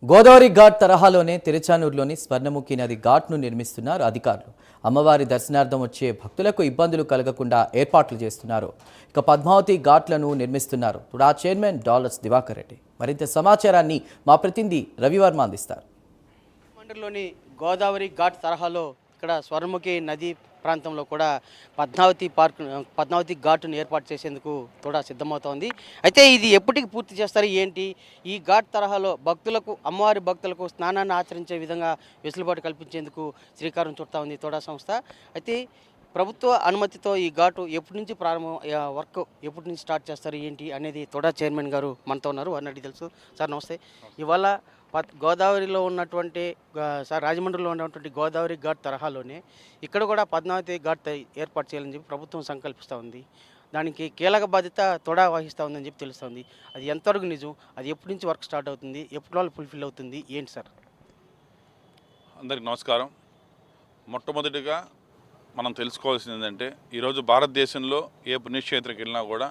గోదావరి ఘాట్ తరహాలోనే తిరుచానూరులోని స్వర్ణముఖి నది ఘాట్ను నిర్మిస్తున్నారు అధికారులు. అమ్మవారి దర్శనార్థం వచ్చే భక్తులకు ఇబ్బందులు కలగకుండా ఏర్పాట్లు చేస్తున్నారు. ఇక పద్మావతి ఘాట్లను నిర్మిస్తున్నారు తుడా చైర్మన్ డాలర్స్ దివాకర్ రెడ్డి. మరింత సమాచారాన్ని మా ప్రతినిధి రవివర్మ అందిస్తారు. మండలిలోని గోదావరి ఘాట్ తరహాలో ఇక్కడ స్వర్ణముఖి నది ప్రాంతంలో కూడా పద్మావతి ఘాటును ఏర్పాటు చేసేందుకు కూడా సిద్ధమవుతోంది. అయితే ఇది ఎప్పటికి పూర్తి చేస్తారు ఏంటి? ఈ ఘాట్ తరహాలో అమ్మవారి భక్తులకు స్నానాన్ని ఆచరించే విధంగా వెసులుబాటు కల్పించేందుకు శ్రీకారం చుడతా ఉంది తోడా సంస్థ. అయితే ప్రభుత్వ అనుమతితో ఈ ఘాటు ఎప్పటి నుంచి వర్క్ ఎప్పటి నుంచి స్టార్ట్ చేస్తారు ఏంటి అనేది తోడా చైర్మన్ గారు మనతో ఉన్నారు. వారిని అడిగి తెలుసు. సార్ నమస్తే. ఇవాళ గోదావరిలో ఉన్నటువంటి రాజమండ్రిలో ఉన్నటువంటి గోదావరి ఘాట్ తరహాలోనే ఇక్కడ కూడా పద్మావతి ఘాట్ ఏర్పాటు చేయాలని చెప్పి ప్రభుత్వం సంకల్పిస్తూ ఉంది. దానికి కీలక బాధ్యత తోడా వహిస్తూ ఉందని చెప్పి తెలుస్తుంది. అది ఎంతవరకు నిజం? అది ఎప్పటి నుంచి వర్క్ స్టార్ట్ అవుతుంది? ఎప్పటి వాళ్ళు ఫుల్ఫిల్ అవుతుంది ఏంటి సార్? అందరికి నమస్కారం. మొట్టమొదటిగా మనం తెలుసుకోవాల్సింది ఏంటంటే ఈరోజు భారతదేశంలో ఏ పుణ్యక్షేత్రకి వెళ్ళినా కూడా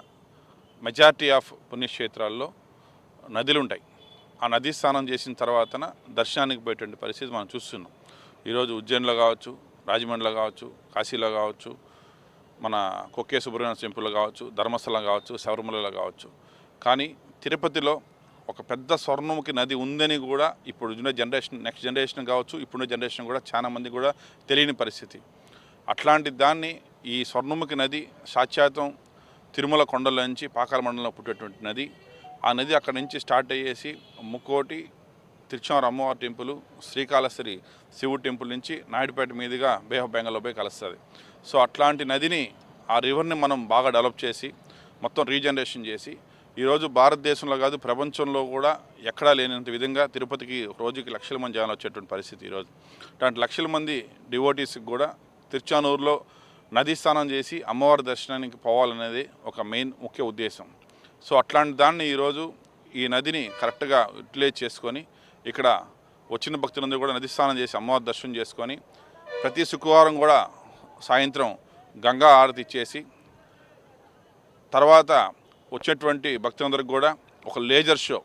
మెజారిటీ ఆఫ్ పుణ్యక్షేత్రాల్లో నదులు ఉంటాయి. ఆ నదీ స్నానం చేసిన తర్వాతన దర్శనానికి పోయేటువంటి పరిస్థితి మనం చూస్తున్నాం. ఈరోజు ఉజ్జయిన్లో కావచ్చు, రాజమండ్రిలో కావచ్చు, కాశీలో కావచ్చు, మన కొక్కే సుబ్రహ్మణ్య టెంపుల్లో కావచ్చు, ధర్మస్థలం కావచ్చు, శబరిమలలో కావచ్చు. కానీ తిరుపతిలో ఒక పెద్ద స్వర్ణముఖి నది ఉందని కూడా ఇప్పుడు నెక్స్ట్ జనరేషన్ కావచ్చు, ఇప్పుడున్న జనరేషన్ కూడా చాలామంది కూడా తెలియని పరిస్థితి. అట్లాంటి దాన్ని ఈ స్వర్ణముఖి నది సాక్షాత్తం తిరుమల కొండల నుంచి పాకాల మండలంలో పుట్టేటువంటి నది. ఆ నది అక్కడి నుంచి స్టార్ట్ అయ్యేసి ముక్కోటి, తిరుచానూరు అమ్మవారి టెంపుల్, శ్రీకాళహస్తి శివుడి టెంపుల్ నుంచి నాయుడుపేట మీదుగా బే ఆఫ్ బెంగాల్లో పోయి కలుస్తుంది. సో అట్లాంటి నదిని, ఆ రివర్ని మనం బాగా డెవలప్ చేసి మొత్తం రీజనరేషన్ చేసి ఈరోజు భారతదేశంలో కాదు ప్రపంచంలో కూడా ఎక్కడా లేనంత విధంగా తిరుపతికి రోజుకి లక్షల మంది జనాలు వచ్చేటువంటి పరిస్థితి ఈరోజు. అట్లాంటి లక్షల మంది డివోటీస్కి కూడా తిరుచానూరులో నదీ స్నానం చేసి అమ్మవారి దర్శనానికి పోవాలనేది ఒక ముఖ్య ఉద్దేశం. సో అట్లాంటి దాన్ని ఈరోజు ఈ నదిని కరెక్ట్గా యూటిలైజ్ చేసుకొని ఇక్కడ వచ్చిన భక్తులందరూ కూడా నది స్నానం చేసి అమ్మవారి దర్శనం చేసుకొని ప్రతి శుక్రవారం కూడా సాయంత్రం గంగా హారతి ఇచ్చేసి తర్వాత వచ్చేటువంటి భక్తులందరికీ కూడా ఒక లేజర్ షో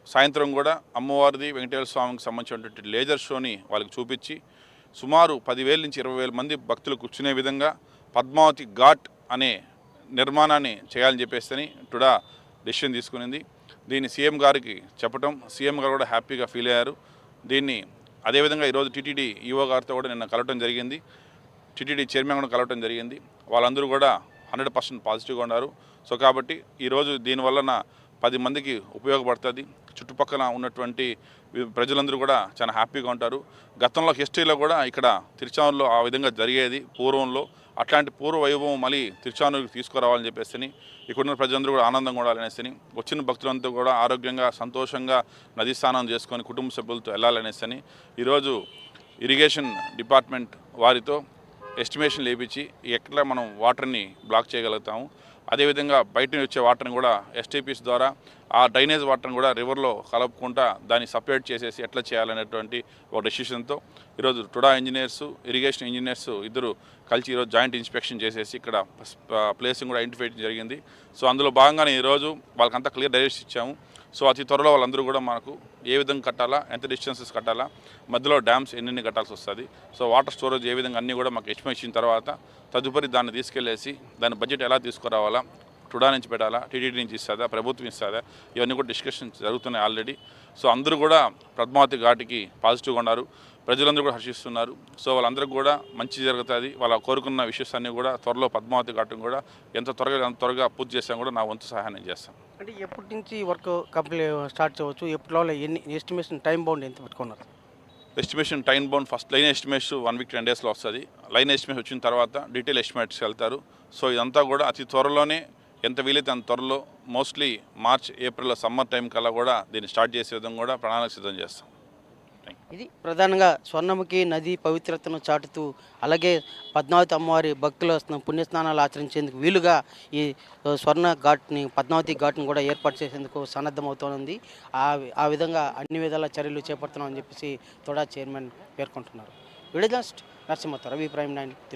సాయంత్రం కూడా అమ్మవారిది వెంకటేశ్వర స్వామికి సంబంధించినటువంటి లేజర్ షోని వాళ్ళకి చూపించి సుమారు 10,000 నుంచి 20,000 మంది భక్తులు కూర్చునే విధంగా పద్మావతి ఘాట్ అనే నిర్మాణాన్ని చేయాలని చెప్పేసి టుడా డెసిషన్ తీసుకునింది. దీన్ని సీఎం గారికి చెప్పటం, సీఎం గారు కూడా హ్యాపీగా ఫీల్ అయ్యారు. దీన్ని అదేవిధంగా ఈరోజు టీటీడీ ఈఓ గారితో కూడా నిన్న కలవటం జరిగింది. టీటీడీ చైర్మన్ కూడా కలవటం జరిగింది. వాళ్ళందరూ కూడా 100% పాజిటివ్గా ఉన్నారు. సో కాబట్టి ఈరోజు దీనివలన 10 మందికి ఉపయోగపడుతుంది. చుట్టుపక్కల ఉన్నటువంటి ప్రజలందరూ కూడా చాలా హ్యాపీగా ఉంటారు. గతంలో హిస్టరీలో కూడా ఇక్కడ తిరుచానూరులో ఆ విధంగా జరిగేది పూర్వంలో. అట్లాంటి పూర్వ వైభవం మళ్ళీ తిరుచానూరుకి తీసుకురావాలని చెప్పేసి ఇక్కడున్న ప్రజలందరూ కూడా ఆనందంగా ఉండాలనేసి, వచ్చిన భక్తులంతా కూడా ఆరోగ్యంగా సంతోషంగా నదీ స్నానం చేసుకొని కుటుంబ సభ్యులతో వెళ్ళాలనేసి ఈరోజు ఇరిగేషన్ డిపార్ట్మెంట్ వారితో ఎస్టిమేషన్ లేపించి ఎట్లా మనం వాటర్ని బ్లాక్ చేయగలుగుతాము, అదేవిధంగా బయట వచ్చే వాటర్ని కూడా ఎస్టీపీస్ ద్వారా ఆ డ్రైనేజ్ వాటర్ని కూడా రివర్లో కలుపుకుంటా దాన్ని సపరేట్ చేసేసి ఎట్లా చేయాలనేటువంటి ఒక డెసిషన్తో ఈరోజు టుడా ఇంజనీర్స్, ఇరిగేషన్ ఇంజనీర్స్ ఇద్దరు కలిసి ఈరోజు జాయింట్ ఇన్స్పెక్షన్ చేసేసి ఇక్కడ ప్లేసింగ్ కూడా ఐడెంటిఫై జరిగింది. సో అందులో భాగంగానే ఈరోజు వాళ్ళకంతా క్లియర్ డైరెక్షన్ ఇచ్చాము. సో అతి త్వరలో వాళ్ళందరూ కూడా మనకు ఏ విధంగా కట్టాలా, ఎంత డిస్టెన్సెస్ కట్టాలా, మధ్యలో డ్యామ్స్ ఎన్ని కట్టాల్సి వస్తుంది, సో వాటర్ స్టోరేజ్ ఏ విధంగా అన్నీ కూడా మాకు ఎస్టిమేట్ ఇచ్చిన తర్వాత తదుపరి దాన్ని తీసుకెళ్లేసి దాని బడ్జెట్ ఎలా తీసుకురావాలా, టుడా నుంచి పెట్టాలా, టీటీడీ నుంచి ఇస్తుందా, ప్రభుత్వం ఇస్తుందా, ఇవన్నీ కూడా డిస్కషన్ జరుగుతున్నాయి ఆల్రెడీ. సో అందరూ కూడా పద్మావతి ఘాటికి పాజిటివ్గా ఉన్నారు. ప్రజలందరూ కూడా హర్షిస్తున్నారు. సో వాళ్ళందరికీ కూడా మంచి జరుగుతుంది. వాళ్ళ కోరుకున్న విషయాన్ని కూడా త్వరలో పద్మావతి ఘాటును కూడా ఎంత త్వరగా పూర్తి చేస్తాం కూడా నా వంతు సహాయం చేస్తాను. అంటే ఎప్పటి నుంచి వర్క్ కంప్లీట్ స్టార్ట్ చేయవచ్చు? ఎప్పటిలో ఎన్ని ఎస్టిమేషన్ టైం బౌండ్ ఎంత పెట్టుకున్నారు? Estimation time bound first line estimation 1 week 10 డేస్లో వస్తుంది. లైన్ ఎస్టిమేషన్ వచ్చిన తర్వాత డీటెయిల్ ఎస్టిమేట్స్కి వెళ్తారు. సో ఇదంతా కూడా అతి త్వరలోనే, ఎంత వీలైతే అంత త్వరలో, mostly March April summer time కల్లా కూడా దీన్ని స్టార్ట్ చేసే విధంగా కూడా ప్రణాళిక సిద్ధం చేస్తాం. ఇది ప్రధానంగా స్వర్ణముఖి నది పవిత్రతను చాటుతూ, అలాగే పద్మావతి అమ్మవారి భక్తుల పుణ్యస్నానాలు ఆచరించేందుకు వీలుగా ఈ పద్మావతి ఘాట్ని కూడా ఏర్పాటు చేసేందుకు సన్నద్ధమవుతోంది. ఆ విధంగా అన్ని విధాల చర్యలు చేపడుతున్నామని చెప్పేసి తోడా చైర్మన్ పేర్కొంటున్నారు. Video journalist Narasimha, Ravi prime 9 Tirupati.